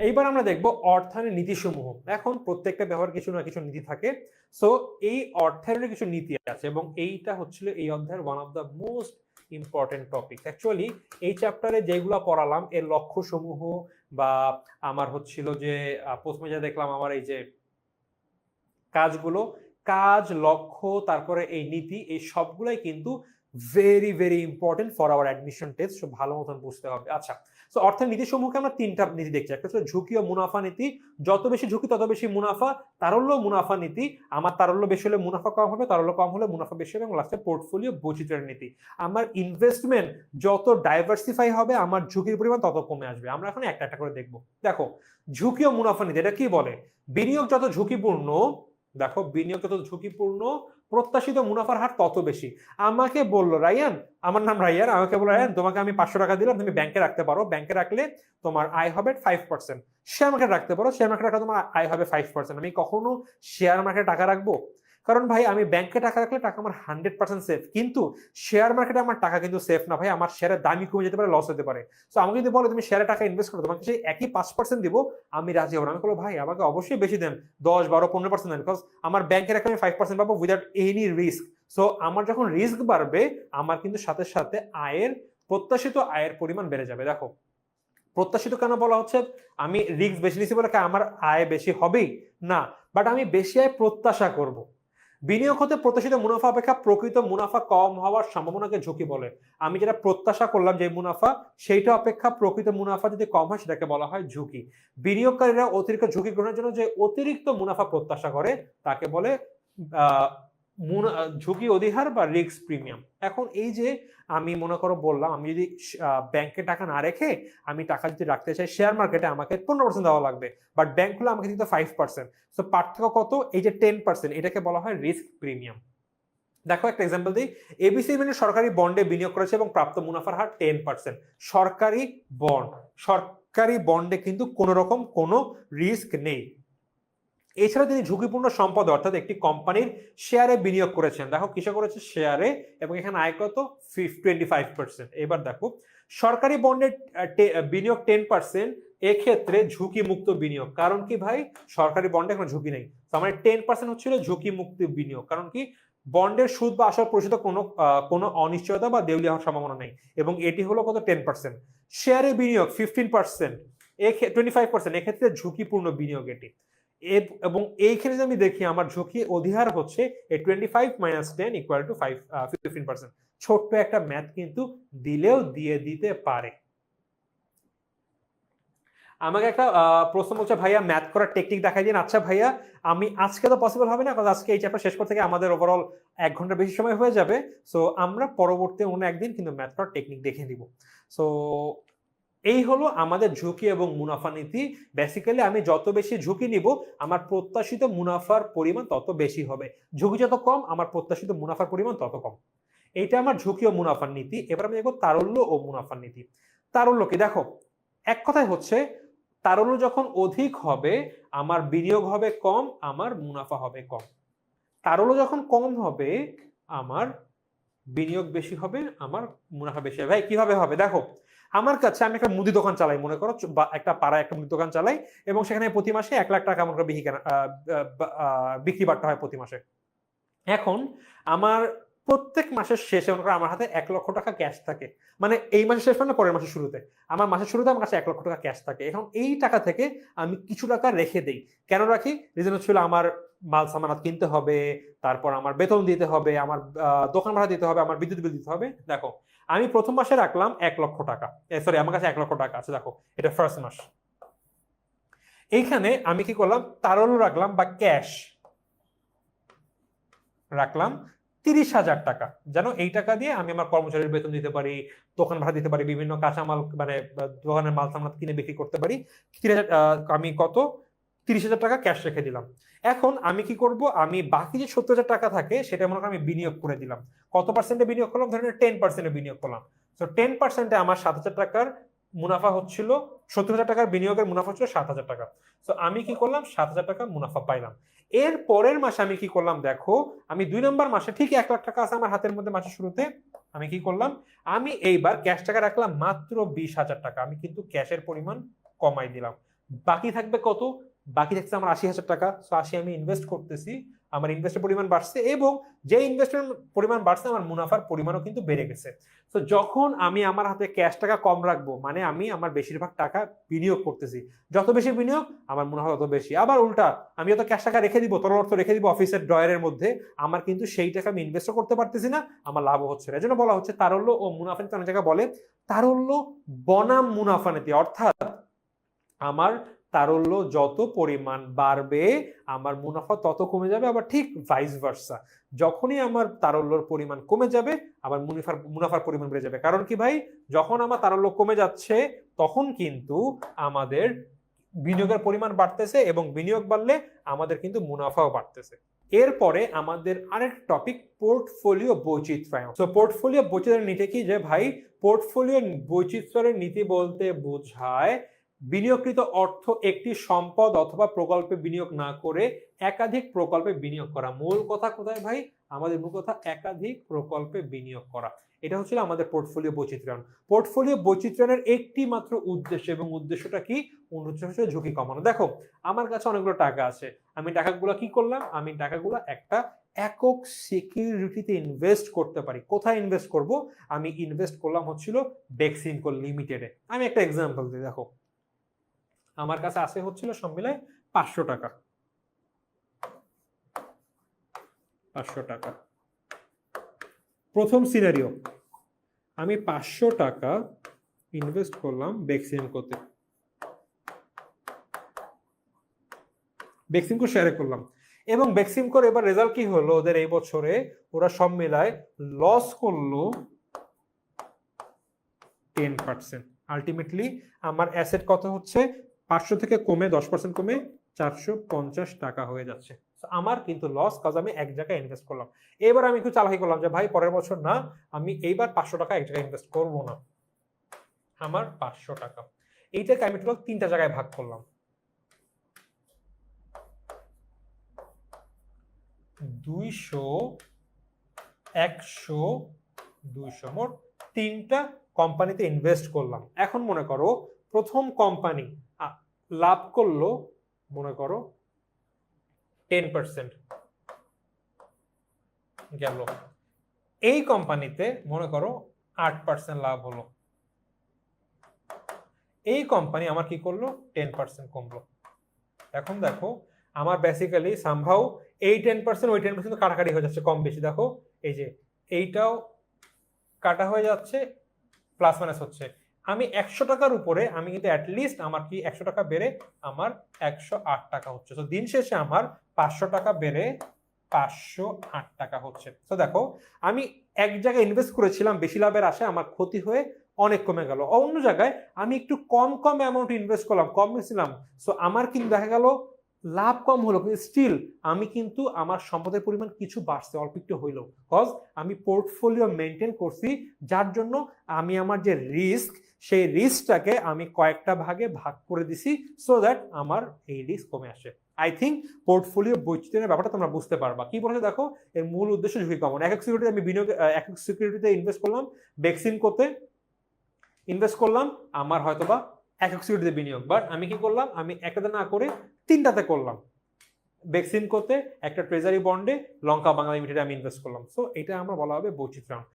এইবার আমরা দেখব অর্থায়নের নীতিসমূহ। এখন প্রত্যেকটা ব্যবহার কিছু না কিছু নীতি থাকে। সো এই অর্থায়নের কিছু নীতি আছে এবং এইটা হচ্ছিল এই অধ্যায়ের one of the most important topic. Actually এই চ্যাপ্টারে যেগুলো পড়ালাম এর লক্ষ্য সমূহ বা আমার হচ্ছিল যে প্রথমে যা দেখলাম আমার এই যে কাজগুলো, কাজ, লক্ষ্য, তারপরে এই নীতি, এই সবগুলাই কিন্তু very very important for our admission test. ভালো মতন বুঝতে হবে। আচ্ছা, সো অর্থের নীতি সমূহকে আমরা তিনটা নীতি দেখছি। একটা হচ্ছে ঝুঁকি ও মুনাফা নীতি, যত বেশি ঝুঁকি তত বেশি মুনাফা। তারল্য মুনাফা নীতি, আমার তারল্য বেশি হলে মুনাফা কম হবে, তারল্য কম হলে মুনাফা বেশি হবে। এবং লাস্টে পোর্টফোলিও বৈচিত্র্যের নীতি, আমার ইনভেস্টমেন্ট যত ডাইভার্সিফাই হবে আমার ঝুঁকির পরিমাণ তত কমে আসবে। আমরা এখন একটা একটা করে দেখবো। দেখো, ঝুঁকি ও মুনাফা নীতি এটা কি বলে? বিনিয়োগ যত ঝুঁকিপূর্ণ, দেখো বিনিয়োগ যত ঝুঁকিপূর্ণ প্রত্যাশিত মুনাফার হার তত বেশি। আমাকে বললো রায়ান, আমার নাম রায়ান, আমাকে বললো রায়ান তোমাকে আমি 500 টাকা দিলাম, তুমি ব্যাংকে রাখতে পারো, ব্যাংকে রাখলে তোমার আয় হবে 5%। শেয়ার মার্কেট রাখতে পারো, শেয়ার মার্কেট রাখলে তোমার আয় হবে 5%। আমি কখনো শেয়ার মার্কেটে টাকা রাখবো? কারণ ভাই আমি ব্যাংকে টাকা রাখলে টাকা আমার 100% সেফ, কিন্তু শেয়ার মার্কেটে আমার টাকা কিন্তু সেফ না ভাই। আমার শেয়ারের দামই কমে যেতে পারে, লস হতে পারে। তো আমাকে যদি বলো তুমি শেয়ারে টাকা ইনভেস্ট করো, তোমাকে সেই একই 5% দিব, আমি রাজি হবো না। আমি বলবো ভাই আমাকে অবশ্যই বেশি দেন, 10, 12, 15% দেন, বিকজ আমার ব্যাংকে রাখলে আমি 5% পাবো উইদাউট এনি রিস্ক। সো আমার যখন রিস্ক বাড়বে আমার কিন্তু সাথে সাথে প্রত্যাশিত আয়ের পরিমাণ বেড়ে যাবে। দেখো, প্রত্যাশিত কেন বলা হচ্ছে? আমি রিস্ক বেশি নিচ্ছি বলে আমার আয় বেশি হবেই না, বাট আমি বেশি আয় প্রত্যাশা করব। বিনিয়োগ হতে প্রত্যাশিত মুনাফা অপেক্ষা প্রকৃত মুনাফা কম হওয়ার সম্ভাবনাকে ঝুঁকি বলে। আমি যেটা প্রত্যাশা করলাম যে মুনাফা, সেইটা অপেক্ষা প্রকৃত মুনাফা যদি কম হয় সেটাকে বলা হয় ঝুঁকি। বিনিয়োগকারীরা অতিরিক্ত ঝুঁকি গ্রহণের জন্য যে অতিরিক্ত মুনাফা প্রত্যাশা করে তাকে বলে আহ ঝুঁকি অধিহার বা রিস্ক প্রিমিয়াম। এখন এই যে আমি মনে করো বললাম, আমি যদি ব্যাংকে টাকা না রেখে আমি টাকা যদি রাখতে চাই শেয়ার মার্কেটে, আমাকে 15% দেওয়া লাগবে, বাট ব্যাংক হলে আমাকে দিতে 5%। সো পার্থক্য কত? এই যে 10%, এটাকে বলা হয় রিস্ক প্রিমিয়াম। দেখো একটা এক্সাম্পল দিই। এবিসি ইভেন্টের সরকারি বন্ডে বিনিয়োগ করেছে এবং প্রাপ্ত মুনাফার হার 10%। সরকারি বন্ড, সরকারি বন্ডে কিন্তু কোনো রকম কোনো রিস্ক নেই। এছাড়া তিনি ঝুঁকিপূর্ণ সম্পদ অর্থাৎ একটি কোম্পানির শেয়ারে বিনিয়োগ করেছেন। দেখো কিসে করেছে? শেয়ারে, এবং এখানে আয় কত? 25%। এবার দেখো, সরকারি বন্ডের বিনিয়োগ 10%, এক্ষেত্রে ঝুঁকি মুক্ত বিনিয়োগ। কারণ কি ভাই? সরকারি বন্ডে কোনো ঝুঁকি নেই, তো আমার 10% হচ্ছিল ঝুঁকি মুক্ত বিনিয়োগ। কারণ কি? বন্ডের সুদ বা আসল পরিশোধ কোনো অনিশ্চয়তা বা দেউলিয়া হওয়ার সম্ভাবনা নেই, এবং এটি হলো কত? 10%। শেয়ারে বিনিয়োগ 15%, 25%, এক্ষেত্রে ঝুঁকিপূর্ণ বিনিয়োগ এটি। এবং এইখানে যদি আমি দেখি আমার ঝুঁকি অধিহার হচ্ছে 25 - 10 = 15%। ছোট্ট একটা ম্যাথ কিন্তু দিলেও দিয়ে দিতে পারে। আমাকে একটা প্রশ্ন বলছে ভাইয়া ম্যাথ করার টেকনিক দেখাই দিন। আচ্ছা ভাইয়া, আমি আজকে তো পসিবল হবে না, কারণ আজকে এই চ্যাপ্টার শেষ করতে থেকে আমাদের ওভারঅল 1 ঘন্টা বেশি সময় হয়ে যাবে। সো আমরা পরবর্তী অন্য একদিন কিন্তু ম্যাথ করার টেকনিক দেখে নিব। সো এই হলো আমাদের ঝুঁকি এবং মুনাফা নীতি। বেসিক্যালি আমি যত বেশি ঝুঁকি নিব আমার প্রত্যাশিত মুনাফার পরিমাণ তত বেশি হবে, ঝুঁকি যত কম আমার প্রত্যাশিত মুনাফার পরিমাণ তত কম। এইটা আমার ঝুঁকি ও মুনাফার নীতি। এবার আমি দেখবো তারল্য ও মুনাফার নীতি। তারল্য কি? দেখো, এক কথায় হচ্ছে তারল্য যখন অধিক হবে আমার বিনিয়োগ হবে কম, আমার মুনাফা হবে কম। তারল্য যখন কম হবে আমার বিনিয়োগ বেশি হবে, আমার মুনাফা বেশি হবে। ভাই কিভাবে হবে? দেখো, আমার কাছে আমি একটা মুদি দোকান চালাই, মনে করো একটা পাড়ায় একটা মুদি দোকান চালাই, এবং সেখানে প্রতি মাসে 1 লাখ টাকা মনে করো বিক্রি বাট্টা হয় প্রতি মাসে। এখন আমার প্রত্যেক মাসের শেষে মনে করো আমার হাতে 1 লক্ষ টাকা ক্যাশ থাকে, মানে এই মাসের শেষ মানে পরের মাসের শুরুতে। আমার মাসের শুরুতে আমার কাছে 1 লক্ষ টাকা ক্যাশ থাকে। এখন এই টাকা থেকে আমি কিছু টাকা রেখে দেই। কেন রাখি? রিজন হচ্ছিল আমার মাল সামানাত কিনতে হবে, তারপর আমার বেতন দিতে হবে, আমার দোকান ভাড়া দিতে হবে, আমার বিদ্যুৎ বিল দিতে হবে। দেখো, আমি প্রথম মাসে রাখলাম 1 লক্ষ টাকা, সরি আমার কাছে 1 লক্ষ টাকা আছে। দেখো, এটা ফার্স্ট মাস। এইখানে আমি কি করলাম? তারল্য রাখলাম বা ক্যাশ রাখলাম 30,000 টাকা, যেন এই টাকা দিয়ে আমি আমার কর্মচারীর বেতন দিতে পারি, দোকান ভাড়া দিতে পারি, বিভিন্ন কাঁচামাল মানে দোকানের মাল সামাল কিনে বিক্রি করতে পারি। 30,000, আমি কত? 30,000 টাকা ক্যাশ রেখে দিলাম। এখন আমি কি করব? আমি বাকি যে 70,000 টাকা থাকে সেটা মনে করি আমি বিনিয়োগ করে দিলাম। কত পার্সেন্টে বিনিয়োগ করলাম? ধরেন 10% বিনিয়োগ করলাম। তো 10% আমার 7,000 টাকার মুনাফা হচ্ছিল, 70,000 টাকার বিনিয়োগের মুনাফা হচ্ছিল 7,000 টাকা। তো আমি কি করলাম? 7,000 টাকা মুনাফা পাইলাম। এর পরের মাসে আমি কি করলাম? দেখো, আমি 2 নম্বর মাসে ঠিক 1 লাখ টাকা আছে আমার হাতের মধ্যে মাসের শুরুতে। আমি কি করলাম? আমি এইবার ক্যাশ টাকা রাখলাম মাত্র 20,000 টাকা। আমি কিন্তু ক্যাশের পরিমাণ কমাই দিলাম। বাকি থাকবে কত? বাকি থাকছে আমার ৮০,০০০ টাকা। সো ৮০ আমি ইনভেস্ট করতেছি, আমার ইনভেস্টের পরিমাণ বাড়ছে এবং যে ইনভেস্টের পরিমাণ বাড়ছে আমার মুনাফার পরিমাণও কিন্তু বেড়ে গেছে। তো যখন আমি আমার হাতে ক্যাশ টাকা কম রাখবো মানে আমি আমার বেশিরভাগ টাকা বিনিয়োগ করতেছি, যত বেশি বিনিয়োগ আমার মুনাফা তত বেশি। আবার উল্টা, আমি যত ক্যাশ টাকা রেখে দিব, তরল অর্থ রেখে দিব অফিসের ড্রয়ারের মধ্যে, আমার কিন্তু সেই টাকা আমি ইনভেস্টও করতে পারতেছি না, আমার লাভও হচ্ছে না। এজন্য বলা হচ্ছে তারল্য ও মুনাফা নীতি। অনেক জায়গায় বলে তারল্য বনাম মুনাফা নীতি, অর্থাৎ আমার তারল্য যত পরিমাণ বাড়বে আমার মুনাফা তত কমে যাবে, আবার ঠিক ভাইস ভার্সা। যখনই আমার তারল্যর পরিমাণ কমে যাবে আবার মুনাফার পরিমাণ বেড়ে যাবে। কারণ কি ভাই, যখন আমার তারল্য কমে যাচ্ছে তখন কিন্তু আমাদের বিনিয়োগের পরিমাণ বাড়তেছে এবং বিনিয়োগ বাড়লে আমাদের কিন্তু মুনাফাও বাড়তেছে। এরপরে আমাদের আরেক টপিক পোর্টফোলিও বৈচিত্র্যায়ন। তো পোর্টফোলিও বৈচিত্র্যের নীতি কি, যে ভাই পোর্টফোলিও বৈচিত্র্যের নীতি বলতে বোঝায় বিনিয়োগকৃত অর্থ একটি সম্পদ অথবা প্রকল্পে বিনিয়োগ না করে একাধিক প্রকল্পে বিনিয়োগ করা। মূল কথা কোথায় ভাই? আমাদের মূল কথা একাধিক প্রকল্পে বিনিয়োগ করা। এটা হচ্ছে আমাদের পোর্টফোলিও বৈচিত্র্যায়ন। পোর্টফোলিও বৈচিত্র্যায়নের একটি মাত্র উদ্দেশ্য, এবং উদ্দেশ্যটা কি? উদ্দেশ্য হচ্ছে ঝুঁকি কমানো। দেখো আমার কাছে অনেকগুলো টাকা আছে, আমি টাকাগুলো কি করলাম? আমি টাকাগুলো একটা একক সিকিউরিটিতে ইনভেস্ট করতে পারি। কোথায় ইনভেস্ট করব? আমি ইনভেস্ট করলাম হচ্ছিল বেক্সিমকো লিমিটেডে। আমি একটা এক্সাম্পল দিই। দেখো আমার কাছে আছে হচ্ছিল সব মিলায় 500 টাকা। 500 টাকা প্রথম সিনারিও, আমি 500 টাকা ইনভেস্ট করলাম বেক্সিমকোতে, বেক্সিমকো শেয়ারে করলাম, এবং বেক্সিমকোর এবার রেজাল্ট কি হলো? ওদের এই বছরে ওরা সব মিলায় লস করলো 10%। আলটিমেটলি আমার অ্যাসেট কত হচ্ছে? 500 থেকে কমে 10% কমে 450 টাকা হয়ে যাচ্ছে। আমার কিন্তু লস, কাজ আমি এক জায়গায় ইনভেস্ট করলাম। এবার আমি একটু চালাকি করলাম যে ভাই পরের বছর না, আমি এইবার 500 টাকা এক জায়গায় ইনভেস্ট করব না, আমার 500 টাকা। এইটাকে আমি টোটাল 3টা জায়গায় ভাগ করলাম, 200, 100, 200, মোট 3টা কোম্পানিতে ইনভেস্ট করলাম। এখন মনে করো প্রথম কোম্পানি লাভ করলো মনে করো 10% গেল, এই কোম্পানিতে মনে করো 8% লাভ হলো, এই কোম্পানি আমার কি করলো? 10% কমলো। এখন দেখো আমার বেসিক্যালি সামহাউ এই 10% ওই 10% কাটাকাটি হয়ে যাচ্ছে কম বেশি। দেখো এই যে এইটাও কাটা হয়ে যাচ্ছে, প্লাস মাইনাস হচ্ছে। আমি 100 টাকার উপরে আমি কিন্তু অ্যাটলিস্ট আমার কি 100 টাকা বেড়ে আমার 108 টাকা হচ্ছে। তো দিন শেষে আমার 500 টাকা বেড়ে 508 টাকা হচ্ছে। তো দেখো আমি এক জায়গায় ইনভেস্ট করেছিলাম বেশি লাভের আশায়, আমার ক্ষতি হয়ে অনেক কমে গেল। অন্য জায়গায় আমি একটু কম কম অ্যামাউন্ট ইনভেস্ট করলাম, কম নিয়েছিলাম, সো আমার কিন্তু দেখা গেল লাভ কম হলো, কিন্তু স্টিল আমি কিন্তু আমার সম্পদের পরিমাণ কিছু বাড়ছে, অল্প একটু হইলো, কজ আমি পোর্টফোলিও মেনটেন করছি, যার জন্য আমি আমার যে রিস্ক সেই রিস্কটাকে আমি কয়েকটা ভাগে ভাগ করে দিছি, সো দ্যাট আমার এই রিস্ক কমে আসে। আই থিঙ্ক পোর্টফোলিও বৈচিত্র্যের ব্যাপারটা তোমরা বুঝতে পারবা। কি বলেছে দেখো, এর মূল উদ্দেশ্য ঝুঁকি কমানো। একক সিকিউরিটিতে আমি বিনিয়োগ, একক সিকিউরিটিতে ইনভেস্ট করলাম, বেক্সিমকোতে ইনভেস্ট করলাম, আমার হয়তোবা একক সিকিউরিটিতে বিনিয়োগ, বাট আমি কি করলাম? আমি একটাতে না করে 3টাতে করলাম। বেক্সিমকোতে, একটা ট্রেজারি বন্ডে, লঙ্কা বাংলা লিমিটেডে আমি ইনভেস্ট করলাম। সো এটা আমরা বলা হবে বৈচিত্র্যায়ন।